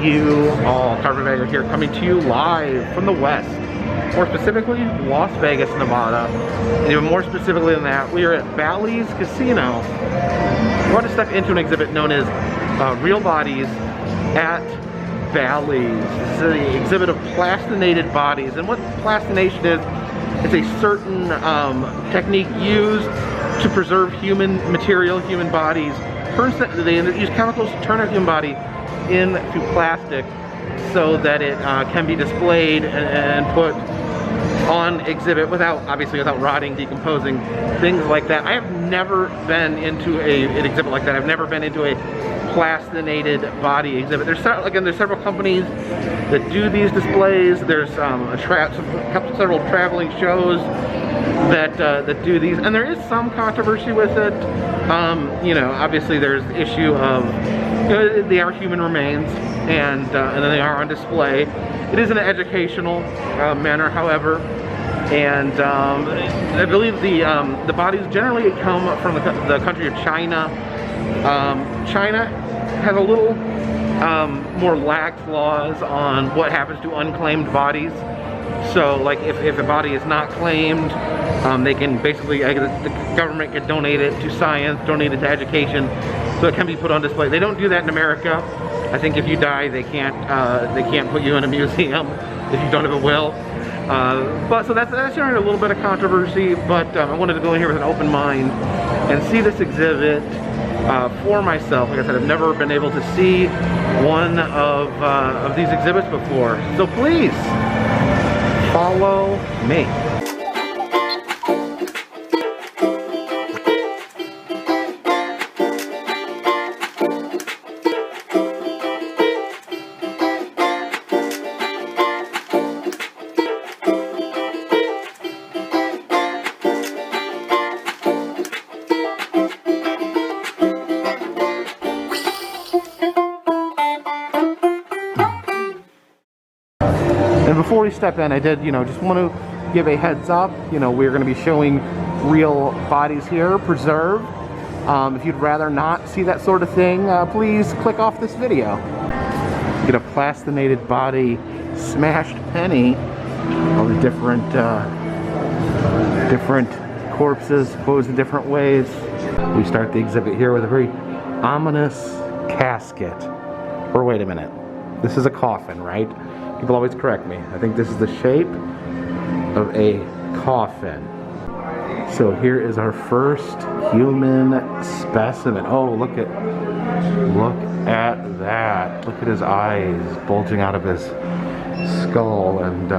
you all. Carpetbagger here, coming to you live from the West. More specifically, Las Vegas, Nevada. And even more specifically than that, we are at Bally's Casino. We're going to step into an exhibit known as Real Bodies at Bally's. This is the exhibit of plastinated bodies. And what plastination is, it's a certain technique used to preserve human material, human bodies. They use chemicals to turn a human body into plastic so that it can be displayed and put on exhibit obviously without rotting, decomposing, things like that. I have never been into an exhibit like that. I've never been into a plastinated body exhibit. There's several companies that do these displays. There's several traveling shows that do these, and there is some controversy with it. You know, obviously there's the issue of they are human remains, and then they are on display. It is in an educational manner, however, and I believe the bodies generally come from the country of China. China has a little more lax laws on what happens to unclaimed bodies. So, like, if a body is not claimed, they can basically, the government can donate it to science, donate it to education, so it can be put on display. They don't do that in America. I think if you die, they can't put you in a museum if you don't have a will. But so that's generally a little bit of controversy. But I wanted to go in here with an open mind and see this exhibit for myself. Like I said, I've never been able to see one of these exhibits before. So please follow me. And before we step in, I did, just want to give a heads up. We're going to be showing real bodies here, preserved. If you'd rather not see that sort of thing, please click off this video. Get a plastinated body, smashed penny, all the different corpses posed in different ways. We start the exhibit here with a very ominous casket. Or wait a minute, this is a coffin, right? People always correct me. I think this is the shape of a coffin. So here is our first human specimen. Oh, look at that. Look at his eyes bulging out of his skull, and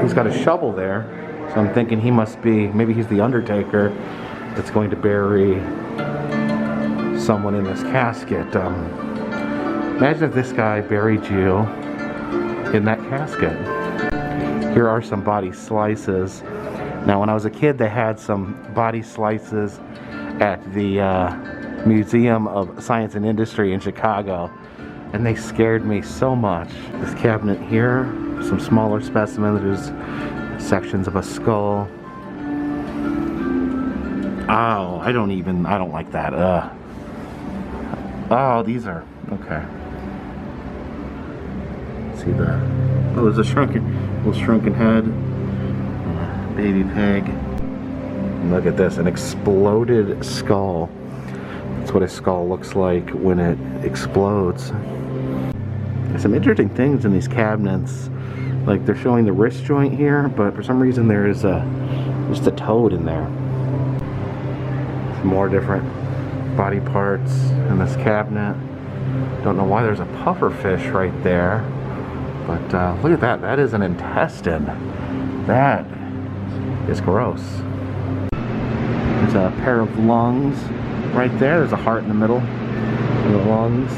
he's got a shovel there. So I'm thinking he must be, maybe he's the undertaker that's going to bury someone in this casket. Imagine if this guy buried you in that casket. Here are some body slices. Now, when I was a kid, they had some body slices at the Museum of Science and Industry in Chicago, and they scared me so much. This cabinet here, some smaller specimens. There's sections of a skull. Oh, I don't like that. Oh, these are, okay. See that? Oh, there's a little shrunken head. Baby pig. And look at this, an exploded skull. That's what a skull looks like when it explodes. There's some interesting things in these cabinets. Like, they're showing the wrist joint here, but for some reason there is just a toad in there. Some more different body parts in this cabinet. Don't know why there's a puffer fish right there. But look at that. That is an intestine. That is gross. There's a pair of lungs right there. There's a heart in the middle of the lungs.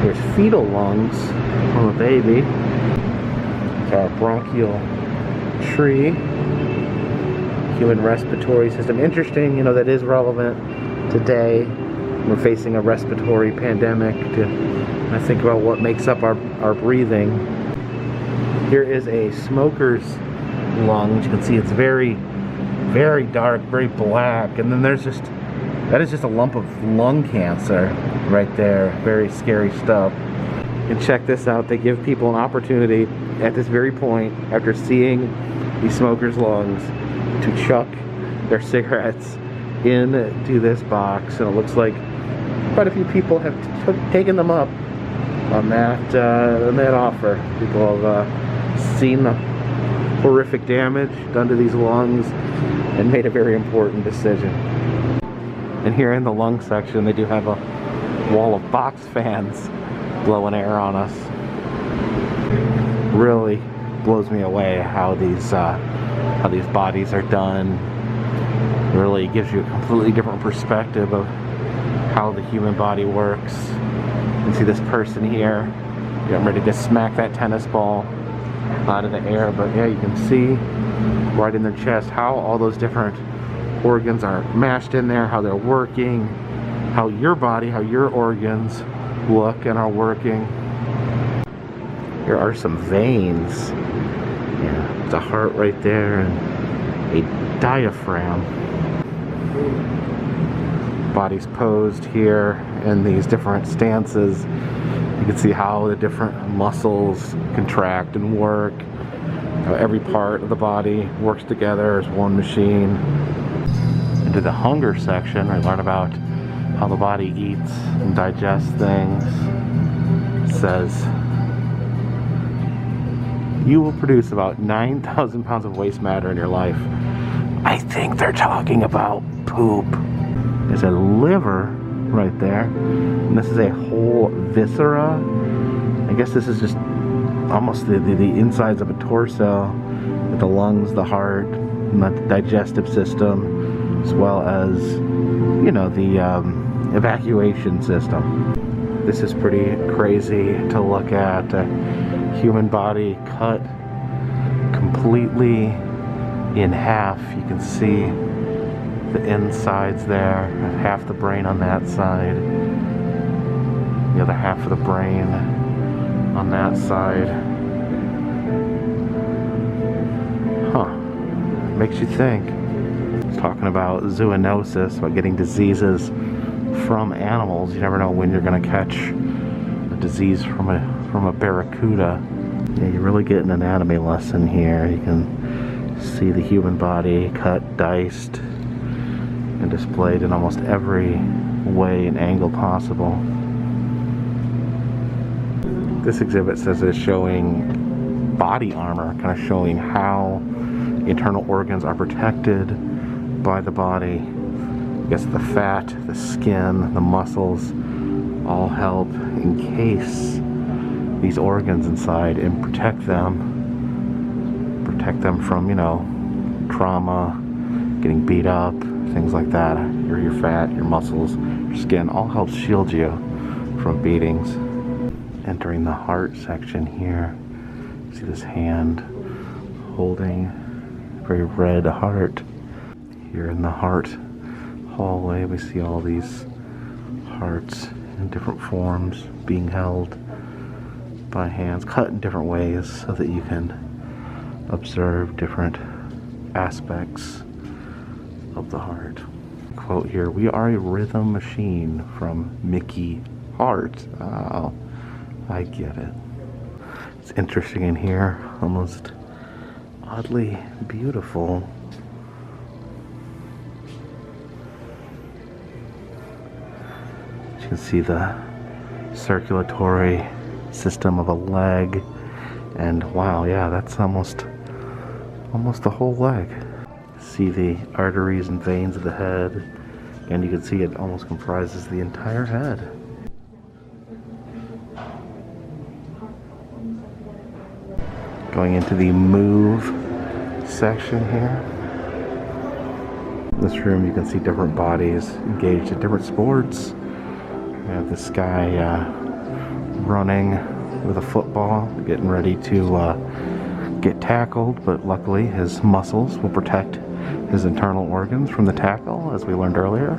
There's fetal lungs from a baby. There's our bronchial tree. Human respiratory system. Interesting, that is relevant today. We're facing a respiratory pandemic. I think about what makes up our breathing. Here is a smoker's lung. As you can see, it's very, very dark, very black. And then that is just a lump of lung cancer right there. Very scary stuff. And check this out, they give people an opportunity at this very point, after seeing these smokers' lungs, to chuck their cigarettes into this box. And it looks like quite a few people have taken them up on that offer. People have seen the horrific damage done to these lungs and made a very important decision. And here in the lung section, they do have a wall of box fans blowing air on us. Really blows me away how these bodies are done. Really gives you a completely different perspective of how the human body works. You can see this person here getting ready to smack that tennis ball out of the air, but yeah, you can see right in their chest how all those different organs are mashed in there, how they're working, how your body, how your organs look and are working. Here are some veins. Yeah, the heart right there and a diaphragm. Body's posed here in these different stances. You can see how the different muscles contract and work. Every part of the body works together as one machine. Into the hunger section, I learn about how the body eats and digests things. It says you will produce about 9,000 pounds of waste matter in your life. I think they're talking about poop. There's a liver right there, and this is a whole viscera. I guess this is just almost the insides of a torso, with the lungs, the heart, and the digestive system, as well as, you know, the evacuation system. This is pretty crazy to look at. A human body cut completely in half. You can see the insides there, half the brain on that side, the other half of the brain on that side. Huh. Makes you think. It's talking about zoonosis, about getting diseases from animals. You never know when you're going to catch a disease from a barracuda. Yeah, you really get an anatomy lesson here. You can see the human body cut, diced, and displayed in almost every way and angle possible. This exhibit says it's showing body armor, kind of showing how internal organs are protected by the body. I guess the fat, the skin, the muscles all help encase these organs inside and protect them from, you know, trauma, getting beat up, things like that. Your fat, your muscles, your skin all helps shield you from beatings. Entering the heart section here, see this hand holding a very red heart. Here in the heart hallway, we see all these hearts in different forms being held by hands, cut in different ways so that you can observe different aspects of the heart. Quote here, "We are a rhythm machine," from Mickey Hart. Oh, I get it. It's interesting in here, almost oddly beautiful. You can see the circulatory system of a leg, and wow, yeah, that's almost the whole leg. See the arteries and veins of the head, and you can see it almost comprises the entire head. Going into the move section here. In this room you can see different bodies engaged in different sports. We have this guy running with a football, getting ready to get tackled, but luckily his muscles will protect his internal organs from the tackle, as we learned earlier.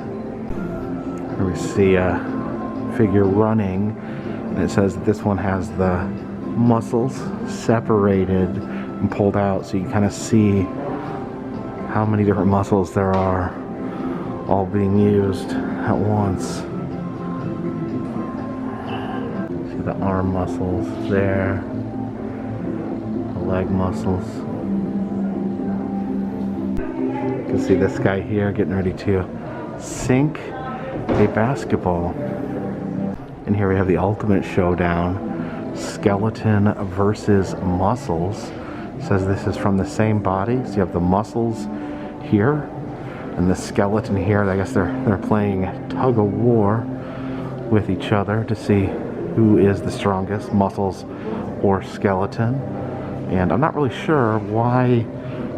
Here we see a figure running, and it says that this one has the muscles separated and pulled out, so you can kind of see how many different muscles there are all being used at once. See the arm muscles there, the leg muscles. You can see this guy here getting ready to sink a basketball. And here we have the ultimate showdown, skeleton versus muscles. It says this is from the same body, so you have the muscles here and the skeleton here. I guess they're playing tug of war with each other to see who is the strongest, muscles or skeleton. And I'm not really sure why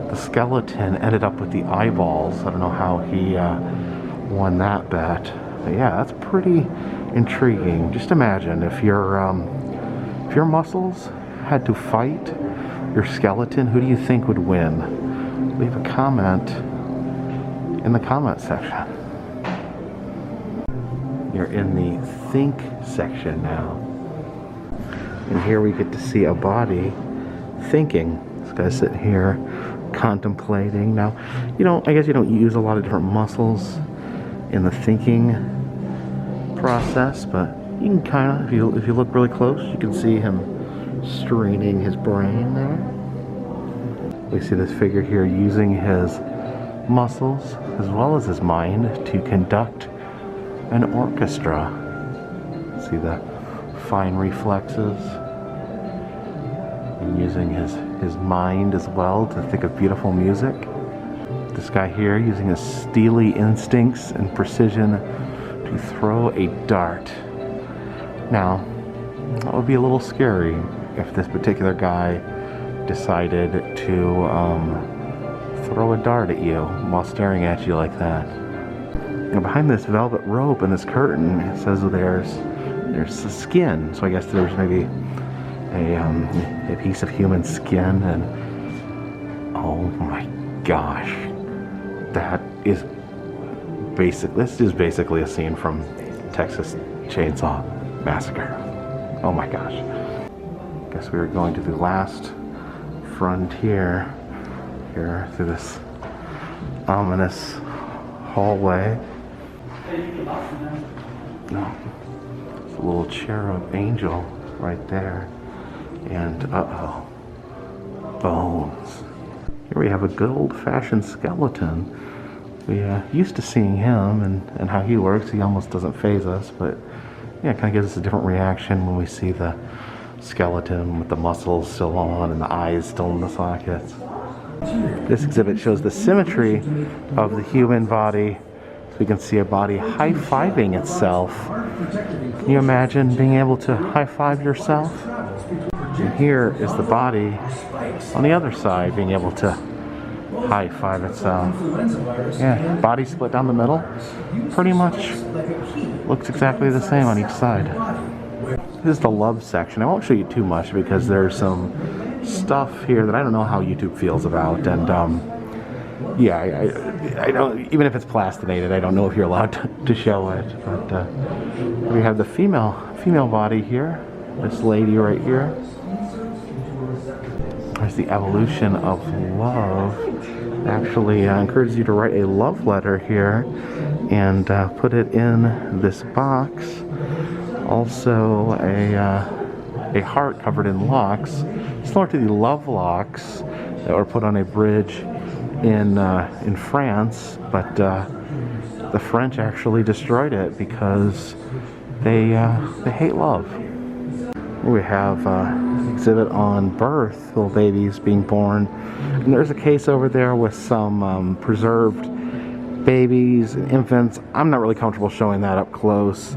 the skeleton ended up with the eyeballs. I don't know how he won that bet. But yeah, that's pretty intriguing. Just imagine if your muscles had to fight your skeleton, who do you think would win? Leave a comment in the comment section. You're in the think section now. And here we get to see a body thinking. This guy's sitting here contemplating. Now, I guess you don't use a lot of different muscles in the thinking process, but you can kind of, if you look really close, you can see him straining his brain there. We see this figure here using his muscles as well as his mind to conduct an orchestra. See the fine reflexes, and using his mind as well to think of beautiful music. This guy here using his steely instincts and precision to throw a dart. Now, that would be a little scary if this particular guy decided to throw a dart at you while staring at you like that. And behind this velvet rope and this curtain, it says there's the skin. So I guess there's maybe a piece of human skin, and oh my gosh, this is basically a scene from Texas Chainsaw Massacre. Oh my gosh. Guess we are going to the last frontier here through this ominous hallway. No, it's a little cherub angel right there. And uh-oh, bones. Here we have a good old-fashioned skeleton. We used to seeing him and how he works. He almost doesn't faze us, but yeah, it kind of gives us a different reaction when we see the skeleton with the muscles still on and the eyes still in the sockets. This exhibit shows the symmetry of the human body. So we can see a body high-fiving itself. Can you imagine being able to high-five yourself? And here is the body on the other side being able to high-five itself. Yeah, body split down the middle. Pretty much looks exactly the same on each side. This is the love section. I won't show you too much because there's some stuff here that I don't know how YouTube feels about, and yeah, I don't, even if it's plastinated, I don't know if you're allowed to show it. But we have the female body here, this lady right here. There's the evolution of love. It actually encourages you to write a love letter here and put it in this box. Also a heart covered in locks, similar to the love locks that were put on a bridge in France, but the French actually destroyed it because they hate love. We have an exhibit on birth, little babies being born, and there's a case over there with some preserved babies and infants. I'm not really comfortable showing that up close,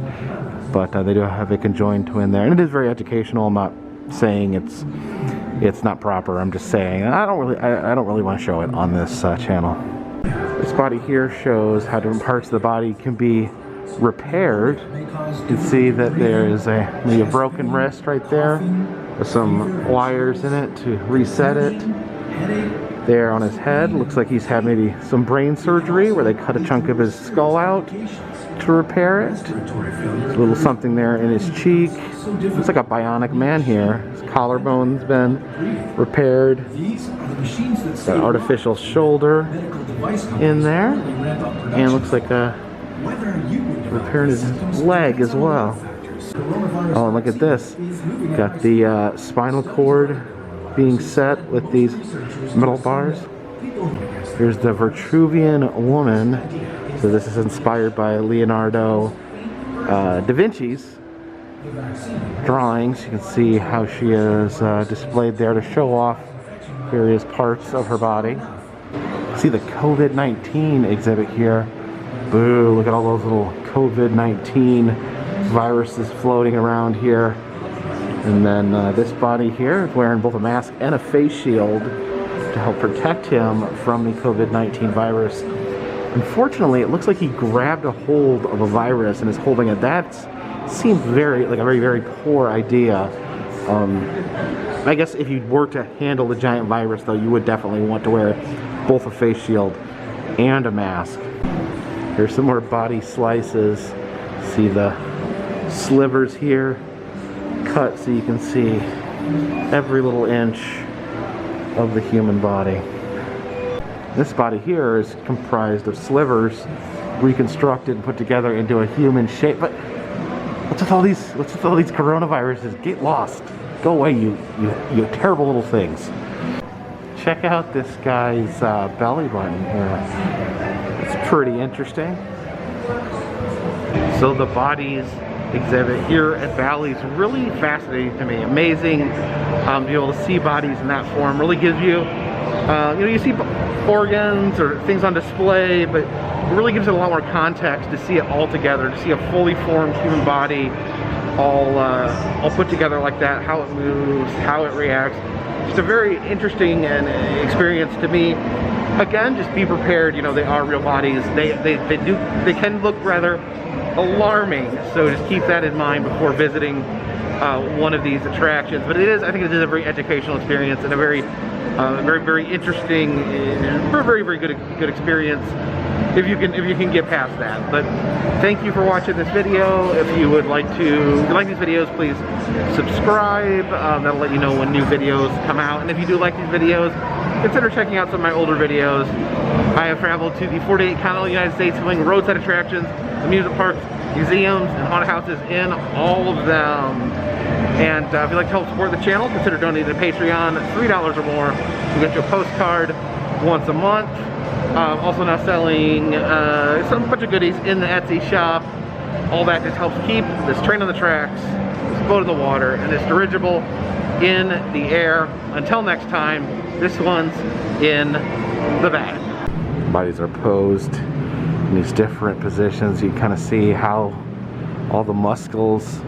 but they do have a conjoined twin there, and it is very educational. I'm not saying it's not proper. I'm just saying I don't really want to show it on this channel. This body here shows how different parts of the body can be repaired. You can see that there is maybe a broken wrist right there with some wires in it to reset it. There on his head, looks like he's had maybe some brain surgery where they cut a chunk of his skull out to repair it. There's a little something there in his cheek. Looks like a bionic man here. His collarbone's been repaired. Got an artificial shoulder in there. And looks like repairing his leg as well. Oh, and look at this. Got the spinal cord being set with these metal bars. Here's the Virtruvian Woman. So this is inspired by Leonardo da Vinci's drawings. You can see how she is displayed there to show off various parts of her body. See the COVID-19 exhibit here. Boo, look at all those little COVID-19 viruses floating around here. And then this body here is wearing both a mask and a face shield to help protect him from the COVID-19 virus. Unfortunately, it looks like he grabbed a hold of a virus and is holding it. That seems very, like a very poor idea. I guess if you were to handle the giant virus, though, you would definitely want to wear both a face shield and a mask. Here's some more body slices. See the slivers here cut so you can see every little inch of the human body. This body here is comprised of slivers reconstructed and put together into a human shape. But what's with all these coronaviruses? Get lost. Go away, you terrible little things. Check out this guy's belly button here. It's pretty interesting. So the bodies exhibit here at Bally is really fascinating to me. Amazing to be able to see bodies in that form. Really gives you, you see organs or things on display, but it really gives it a lot more context to see it all together, to see a fully formed human body all put together like that, how it moves, how it reacts. Just a very interesting experience to me. Again, just be prepared. You know, they are real bodies. They can look rather alarming, so just keep that in mind before visiting one of these attractions. But I think it is a very educational experience and a very interesting, very good experience if you can get past that. But thank you for watching this video. If you would like these videos, please subscribe. That'll let you know when new videos come out. And if you do like these videos, consider checking out some of my older videos. I have traveled to the 48 continental United States, filming roadside attractions, amusement parks, museums, and haunted houses in all of them. And if you'd like to help support the channel, consider donating to Patreon. $3 or more. You get your postcard once a month. Also now selling some bunch of goodies in the Etsy shop. All that just helps keep this train on the tracks, this boat in the water, and this dirigible in the air. Until next time, this one's in the bag. Bodies are posed in these different positions. You kind of see how all the muscles